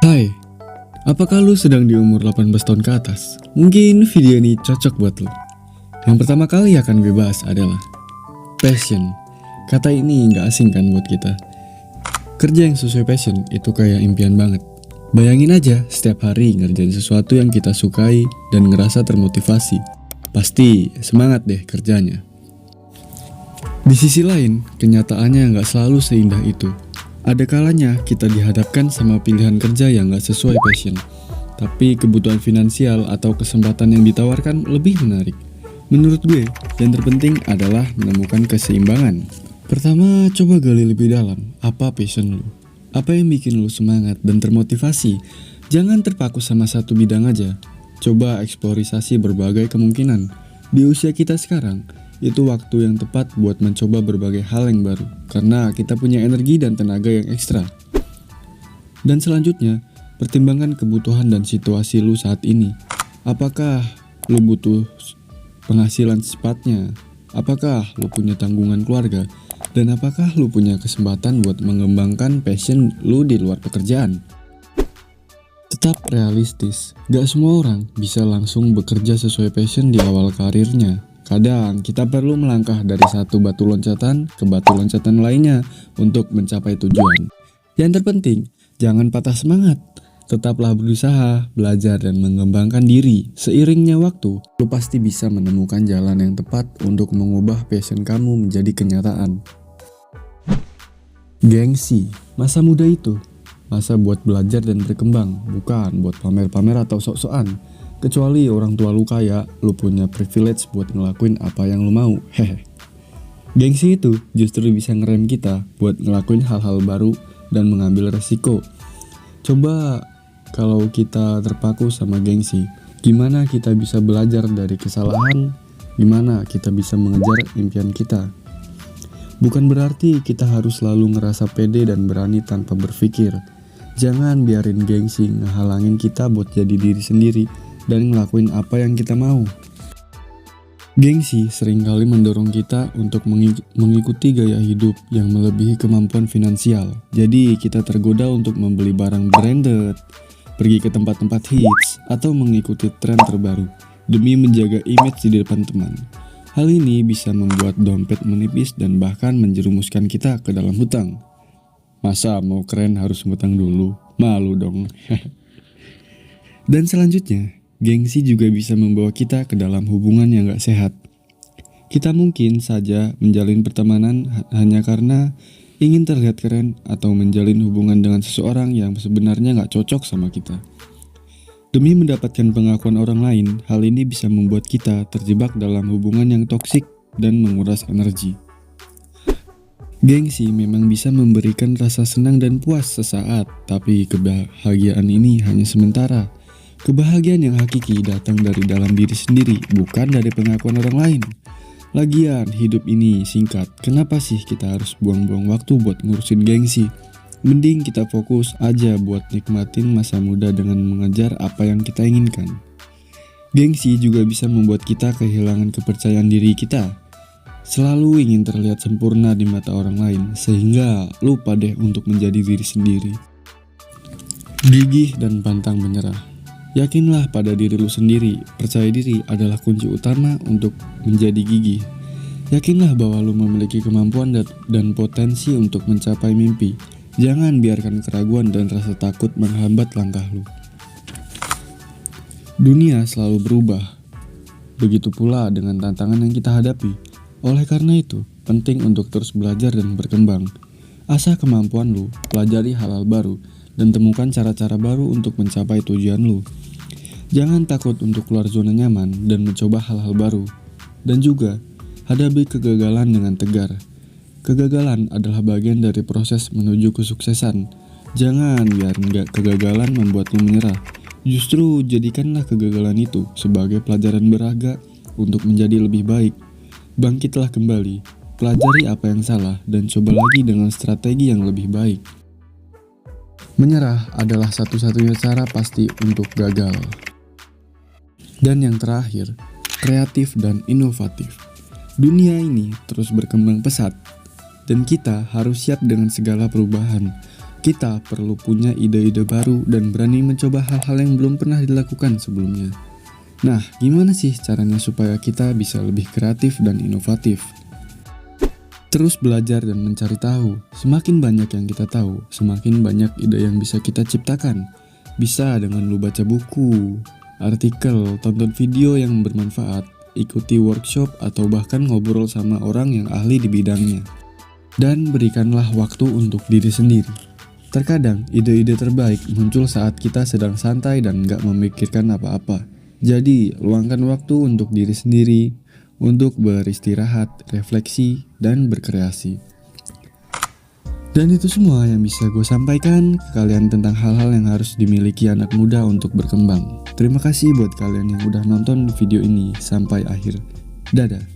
Hai, apakah lu sedang di umur 18 tahun ke atas? Mungkin video ini cocok buat lu. Yang pertama kali akan gue bahas adalah passion. Kata ini gak asing kan buat kita. Kerja yang sesuai passion itu kayak impian banget. Bayangin aja setiap hari ngerjain sesuatu yang kita sukai dan ngerasa termotivasi. Pasti semangat deh kerjanya. Di sisi lain, kenyataannya gak selalu seindah itu. Ada kalanya kita dihadapkan sama pilihan kerja yang gak sesuai passion, tapi kebutuhan finansial atau kesempatan yang ditawarkan lebih menarik. Menurut gue, yang terpenting adalah menemukan keseimbangan. Pertama, coba gali lebih dalam, apa passion lu? Apa yang bikin lu semangat dan termotivasi? Jangan terpaku sama satu bidang aja. Coba eksplorasi berbagai kemungkinan. Di usia kita sekarang, itu waktu yang tepat buat mencoba berbagai hal yang baru, karena kita punya energi dan tenaga yang ekstra. Dan selanjutnya, pertimbangkan kebutuhan dan situasi lu saat ini. Apakah lu butuh penghasilan secepatnya? Apakah lu punya tanggungan keluarga? Dan apakah lu punya kesempatan buat mengembangkan passion lu di luar pekerjaan? Tetap realistis, gak semua orang bisa langsung bekerja sesuai passion di awal karirnya. Kadang kita perlu melangkah dari satu batu loncatan ke batu loncatan lainnya untuk mencapai tujuan. Yang terpenting, jangan patah semangat. Tetaplah berusaha, belajar, dan mengembangkan diri. Seiringnya waktu, lu pasti bisa menemukan jalan yang tepat untuk mengubah passion kamu menjadi kenyataan. Gengsi, masa muda itu masa buat belajar dan berkembang, bukan buat pamer-pamer atau sok-sokan. Kecuali orang tua lu kaya, lu punya privilege buat ngelakuin apa yang lu mau. Hehe. Gengsi itu justru bisa ngerem kita buat ngelakuin hal-hal baru dan mengambil resiko. Coba kalau kita terpaku sama gengsi, gimana kita bisa belajar dari kesalahan? Gimana kita bisa mengejar impian kita? Bukan berarti kita harus selalu ngerasa pede dan berani tanpa berpikir. Jangan biarin gengsi ngehalangin kita buat jadi diri sendiri dan ngelakuin apa yang kita mau. Gengsi seringkali mendorong kita untuk mengikuti gaya hidup yang melebihi kemampuan finansial. Jadi kita tergoda untuk membeli barang branded, pergi ke tempat-tempat hits, atau mengikuti tren terbaru demi menjaga image di depan teman. Hal ini bisa membuat dompet menipis dan bahkan menjerumuskan kita ke dalam hutang. Masa mau keren harus ngutang dulu? Malu dong. Dan selanjutnya, gengsi juga bisa membawa kita ke dalam hubungan yang gak sehat. Kita mungkin saja menjalin pertemanan hanya karena ingin terlihat keren atau menjalin hubungan dengan seseorang yang sebenarnya gak cocok sama kita. Demi mendapatkan pengakuan orang lain, hal ini bisa membuat kita terjebak dalam hubungan yang toksik dan menguras energi. Gengsi memang bisa memberikan rasa senang dan puas sesaat, tapi kebahagiaan ini hanya sementara. Kebahagiaan yang hakiki datang dari dalam diri sendiri, bukan dari pengakuan orang lain. Lagian, hidup ini singkat. Kenapa sih kita harus buang-buang waktu buat ngurusin gengsi? Mending kita fokus aja buat nikmatin masa muda dengan mengejar apa yang kita inginkan. Gengsi juga bisa membuat kita kehilangan kepercayaan diri kita. Selalu ingin terlihat sempurna di mata orang lain, sehingga lupa deh untuk menjadi diri sendiri. Gigih dan pantang menyerah. Yakinlah pada diri lu sendiri, percaya diri adalah kunci utama untuk menjadi gigih. Yakinlah bahwa lu memiliki kemampuan dan potensi untuk mencapai mimpi. Jangan biarkan keraguan dan rasa takut menghambat langkah lu. Dunia selalu berubah, begitu pula dengan tantangan yang kita hadapi. Oleh karena itu, penting untuk terus belajar dan berkembang. Asah kemampuan lu, pelajari hal-hal baru, dan temukan cara-cara baru untuk mencapai tujuan lu. Jangan takut untuk keluar zona nyaman dan mencoba hal-hal baru. Dan juga, hadapi kegagalan dengan tegar. Kegagalan adalah bagian dari proses menuju kesuksesan. Jangan biarkan kegagalan membuat lu menyerah. Justru jadikanlah kegagalan itu sebagai pelajaran berharga untuk menjadi lebih baik. Bangkitlah kembali, pelajari apa yang salah, dan coba lagi dengan strategi yang lebih baik. Menyerah adalah satu-satunya cara pasti untuk gagal. Dan yang terakhir, kreatif dan inovatif. Dunia ini terus berkembang pesat, dan kita harus siap dengan segala perubahan. Kita perlu punya ide-ide baru dan berani mencoba hal-hal yang belum pernah dilakukan sebelumnya. Nah, gimana sih caranya supaya kita bisa lebih kreatif dan inovatif? Terus belajar dan mencari tahu. Semakin banyak yang kita tahu, semakin banyak ide yang bisa kita ciptakan. Bisa dengan lu baca buku, artikel, tonton video yang bermanfaat, ikuti workshop, atau bahkan ngobrol sama orang yang ahli di bidangnya. Dan berikanlah waktu untuk diri sendiri. Terkadang ide-ide terbaik muncul saat kita sedang santai dan gak memikirkan apa-apa. Jadi, luangkan waktu untuk diri sendiri, untuk beristirahat, refleksi, dan berkreasi. Dan itu semua yang bisa gue sampaikan ke kalian tentang hal-hal yang harus dimiliki anak muda untuk berkembang. Terima kasih buat kalian yang udah nonton video ini sampai akhir. Dadah.